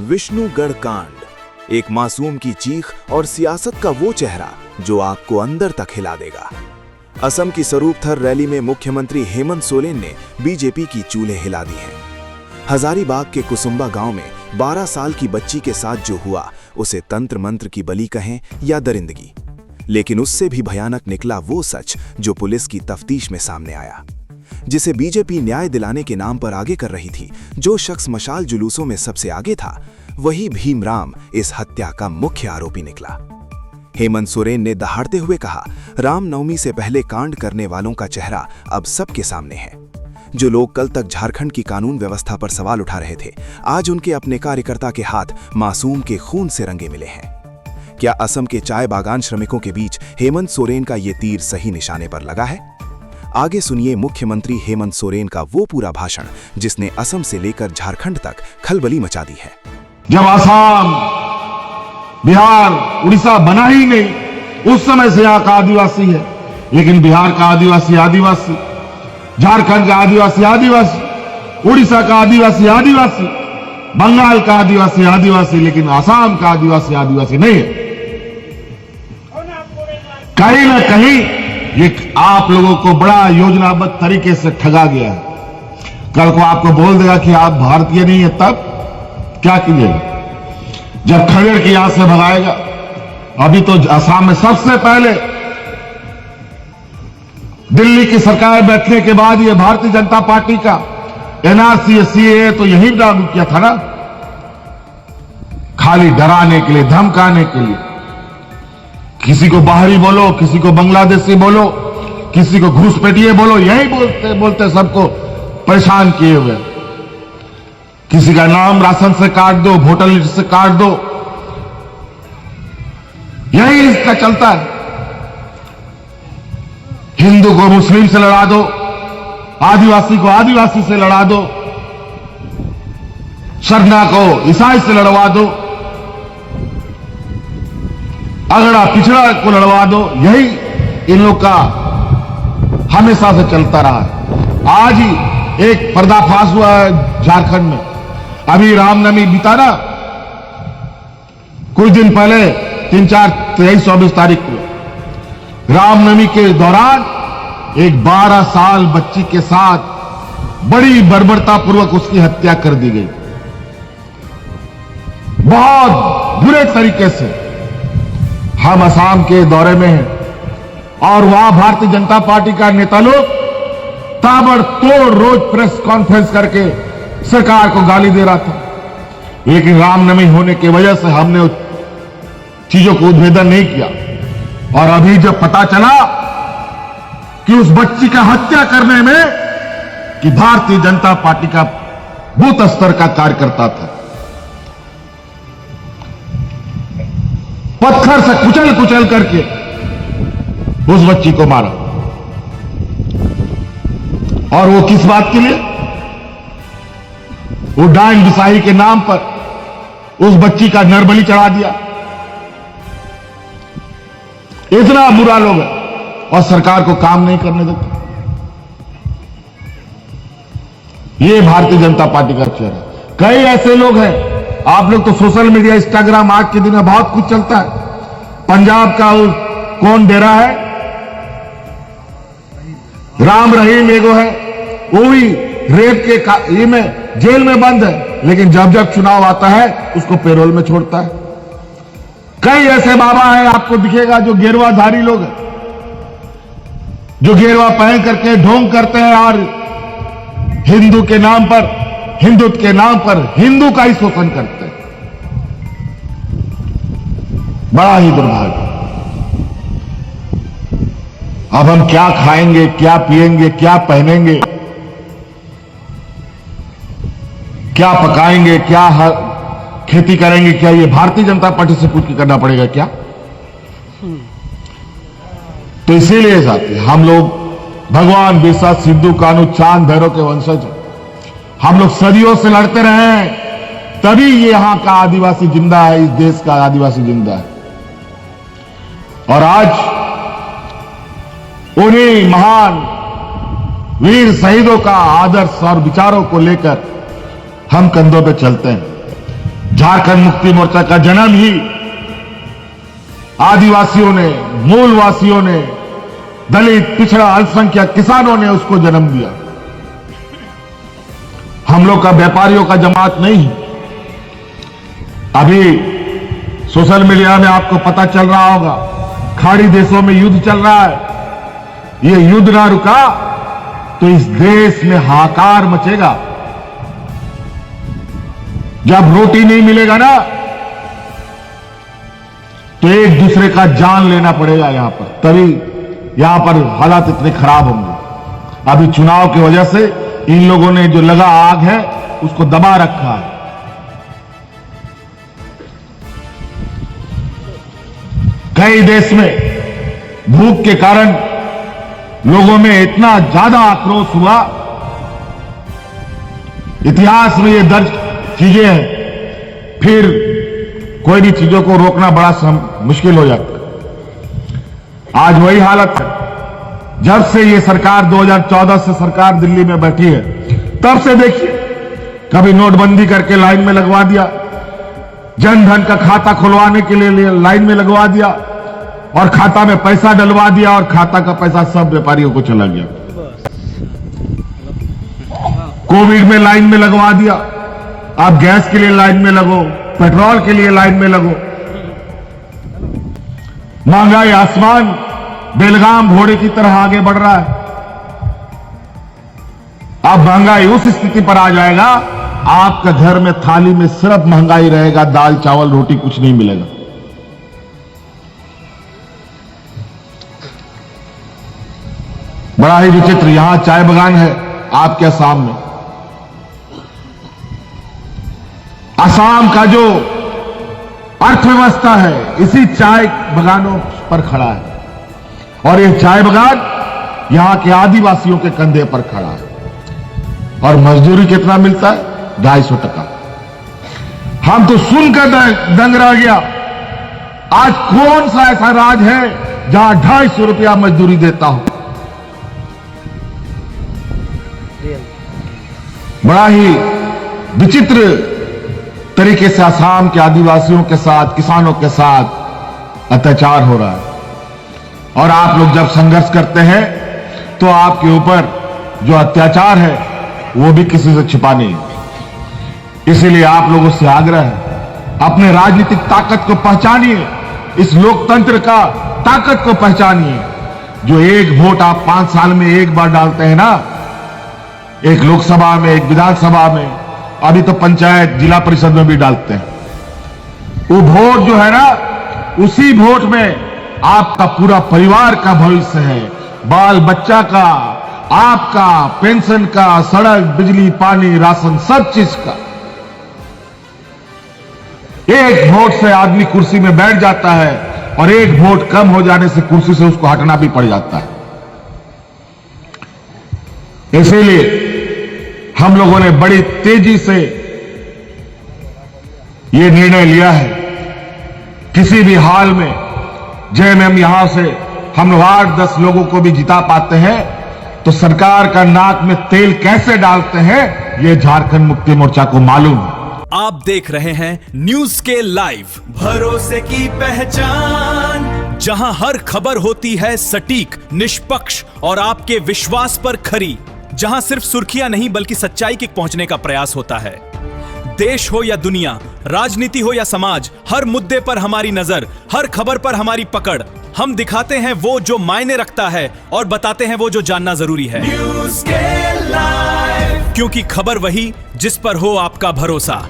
विष्णुगढ़ कांड, एक मासूम की चीख और सियासत का वो चेहरा जो आग को अंदर तक हिला देगा। असम की स्वरूपथर रैली में मुख्यमंत्री हेमंत सोरेन ने बीजेपी की चूल्हे हिला दी हैं। हजारीबाग के कुसुम्बा गांव में 12 साल की बच्ची के साथ जो हुआ उसे तंत्र मंत्र की बलि कहें या दरिंदगी, लेकिन उससे भी भयानक निकला वो सच जो पुलिस की तफ्तीश में सामने आया। जिसे बीजेपी न्याय दिलाने के नाम पर आगे कर रही थी, जो शख्स मशाल जुलूसों में सबसे आगे था, वही भीमराम इस हत्या का मुख्य आरोपी निकला। हेमंत सोरेन ने दहाड़ते हुए कहा, रामनवमी से पहले कांड करने वालों का चेहरा अब सबके सामने है। जो लोग कल तक झारखंड की कानून व्यवस्था पर सवाल उठा रहे थे, आज उनके अपने कार्यकर्ता के हाथ मासूम के खून से रंगे मिले हैं। क्या असम के चाय बागान श्रमिकों के बीच हेमंत सोरेन का ये तीर सही निशाने पर लगा है? आगे सुनिए मुख्यमंत्री हेमंत सोरेन का वो पूरा भाषण जिसने असम से लेकर झारखंड तक खलबली मचा दी है। जब असम, बिहार, उड़ीसा बना ही नहीं, उस समय से यहाँ का आदिवासी है, लेकिन बिहार का आदिवासी आदिवासी, झारखंड का आदिवासी आदिवासी, उड़ीसा का आदिवासी आदिवासी, बंगाल का आदिवासी आदिवासी, लेकिन असम का आदिवासी आदिवासी नहीं है। कहीं ना कहीं ये आप लोगों को बड़ा योजनाबद्ध तरीके से ठगा गया है। कल को आपको बोल देगा कि आप भारतीय नहीं है, तब क्या कीजिएगा? जब खड़ेर की यहां से भगाएगा। अभी तो असम में सबसे पहले दिल्ली की सरकार बैठने के बाद ये भारतीय जनता पार्टी का एनआरसी सीएए तो यही लागू किया था ना, खाली डराने के लिए, धमकाने के लिए। किसी को बाहरी बोलो, किसी को बांग्लादेशी बोलो, किसी को घुसपैठिए बोलो, यही बोलते बोलते सबको परेशान किए हुए। किसी का नाम राशन से काट दो, वोटर लिस्ट से काट दो, यही इसका चलता है। हिंदू को मुस्लिम से लड़ा दो, आदिवासी को आदिवासी से लड़ा दो, सरना को ईसाई से लड़वा दो, अगड़ा पिछड़ा को लड़वा दो, यही इन लोग का हमेशा से चलता रहा है। आज ही एक पर्दाफाश हुआ है झारखंड में। अभी रामनवमी बीता ना, कुछ दिन पहले 23-24 तारीख को रामनवमी के दौरान एक 12 साल बच्ची के साथ बड़ी बर्बरतापूर्वक उसकी हत्या कर दी गई, बहुत बुरे तरीके से। हम असम के दौरे में हैं और वहां भारतीय जनता पार्टी का नेता लोग ताबड़तोड़ रोज प्रेस कॉन्फ्रेंस करके सरकार को गाली दे रहा था, लेकिन रामनवमी होने की वजह से हमने उस चीजों को उद्भेदन नहीं किया। और अभी जब पता चला कि उस बच्ची का हत्या करने में कि भारतीय जनता पार्टी का बूथ स्तर का कार्यकर्ता था, पत्थर से कुचल कुचल करके उस बच्ची को मारा। और वो किस बात के लिए? वो डायन बिसाही के नाम पर उस बच्ची का नरबली चढ़ा दिया। इतना बुरा लोग है और सरकार को काम नहीं करने देते। ये भारतीय जनता पार्टी का चेहरा। कई ऐसे लोग हैं, आप लोग तो सोशल मीडिया, इंस्टाग्राम, आज के दिन में बहुत कुछ चलता है। पंजाब का कौन डेरा है, राम रहीम एगो है, वो भी रेप के ये में जेल में बंद है, लेकिन जब जब चुनाव आता है उसको पेरोल में छोड़ता है। कई ऐसे बाबा हैं, आपको दिखेगा, जो गेरुआधारी लोग हैं, जो गेरुआ पहन करके ढोंग करते हैं और हिंदू के नाम पर, हिंदुत्व के नाम पर हिंदू का ही शोषण करते हैं। बड़ा ही दुर्भाग्य। अब हम क्या खाएंगे, क्या पिएंगे, क्या पहनेंगे, क्या पकाएंगे, क्या खेती करेंगे, क्या ये भारतीय जनता पार्टी से पूछ के करना पड़ेगा क्या? तो इसीलिए साथी, हम लोग भगवान बिरसा, सिद्धू कान्हू, चांद भैरव के वंशज हैं। हम लोग सदियों से लड़ते रहे हैं, तभी यहां का आदिवासी जिंदा है, इस देश का आदिवासी जिंदा है। और आज उन्हीं महान वीर शहीदों का आदर्श और विचारों को लेकर हम कंधों पे चलते हैं। झारखंड मुक्ति मोर्चा का जन्म ही आदिवासियों ने, मूलवासियों ने, दलित, पिछड़ा, अल्पसंख्यक किसानों ने उसको जन्म दिया। हम लोग का व्यापारियों का जमात नहीं। अभी सोशल मीडिया में आपको पता चल रहा होगा, खाड़ी देशों में युद्ध चल रहा है। ये युद्ध ना रुका तो इस देश में हाहाकार मचेगा। जब रोटी नहीं मिलेगा ना, तो एक दूसरे का जान लेना पड़ेगा यहां पर, तभी यहां पर हालात इतने खराब होंगे। अभी चुनाव की वजह से इन लोगों ने जो लगा आग है उसको दबा रखा है। कई देश में भूख के कारण लोगों में इतना ज्यादा आक्रोश हुआ, इतिहास में ये दर्ज चीजें हैं। फिर कोई भी चीजों को रोकना बड़ा मुश्किल हो जाता है। आज वही हालत है। जब से ये सरकार 2014 से सरकार दिल्ली में बैठी है, तब से देखिए, कभी नोटबंदी करके लाइन में लगवा दिया, जन धन का खाता खुलवाने के लिए लाइन में लगवा दिया, और खाता में पैसा डलवा दिया, और खाता का पैसा सब व्यापारियों को चला गया। कोविड में लाइन में लगवा दिया, आप गैस के लिए लाइन में लगो, पेट्रोल के लिए लाइन में लगो। महंगाई आसमान बेलगाम घोड़े की तरह आगे बढ़ रहा है। अब महंगाई उस स्थिति पर आ जाएगा, आपका घर में थाली में सिर्फ महंगाई रहेगा, दाल चावल रोटी कुछ नहीं मिलेगा। बड़ा ही विचित्र, यहां चाय बागान है आपके असम में। असम का जो अर्थव्यवस्था है इसी चाय बागानों पर खड़ा है, और ये चाय बागान यहां के आदिवासियों के कंधे पर खड़ा है। और मजदूरी कितना मिलता है? 250 टका। हम तो सुनकर दंग रह गया। आज कौन सा ऐसा राज्य है जहां 250 रुपया मजदूरी देता हो? बड़ा ही विचित्र तरीके से असम के आदिवासियों के साथ, किसानों के साथ अत्याचार हो रहा है। और आप लोग जब संघर्ष करते हैं तो आपके ऊपर जो अत्याचार है वो भी किसी से छिपा नहीं। इसीलिए आप लोगों से आग्रह है, अपने राजनीतिक ताकत को पहचानिए, इस लोकतंत्र का ताकत को पहचानिए। जो एक वोट आप 5 साल में एक बार डालते हैं ना, एक लोकसभा में, एक विधानसभा में, अभी तो पंचायत जिला परिषद में भी डालते हैं, वो वोट जो है ना, उसी वोट में आपका पूरा परिवार का भविष्य है, बाल बच्चा का, आपका, पेंशन का, सड़क, बिजली, पानी, राशन, सब चीज का। एक वोट से आदमी कुर्सी में बैठ जाता है, और एक वोट कम हो जाने से कुर्सी से उसको हटना भी पड़ जाता है। इसीलिए हम लोगों ने बड़ी तेजी से यह निर्णय लिया है, किसी भी हाल में जैसे हम यहां से हम 8-10 लोगों को भी जिता पाते हैं, तो सरकार का नाक में तेल कैसे डालते हैं, यह झारखंड मुक्ति मोर्चा को मालूम है। आप देख रहे हैं न्यूज के लाइव, भरोसे की पहचान, जहां हर खबर होती है सटीक, निष्पक्ष और आपके विश्वास पर खरी, जहां सिर्फ सुर्खियां नहीं बल्कि सच्चाई तक पहुंचने का प्रयास होता है। देश हो या दुनिया, राजनीति हो या समाज, हर मुद्दे पर हमारी नजर, हर खबर पर हमारी पकड़। हम दिखाते हैं वो जो मायने रखता है और बताते हैं वो जो जानना जरूरी है। न्यूज़ के लाइव, क्योंकि खबर वही जिस पर हो आपका भरोसा।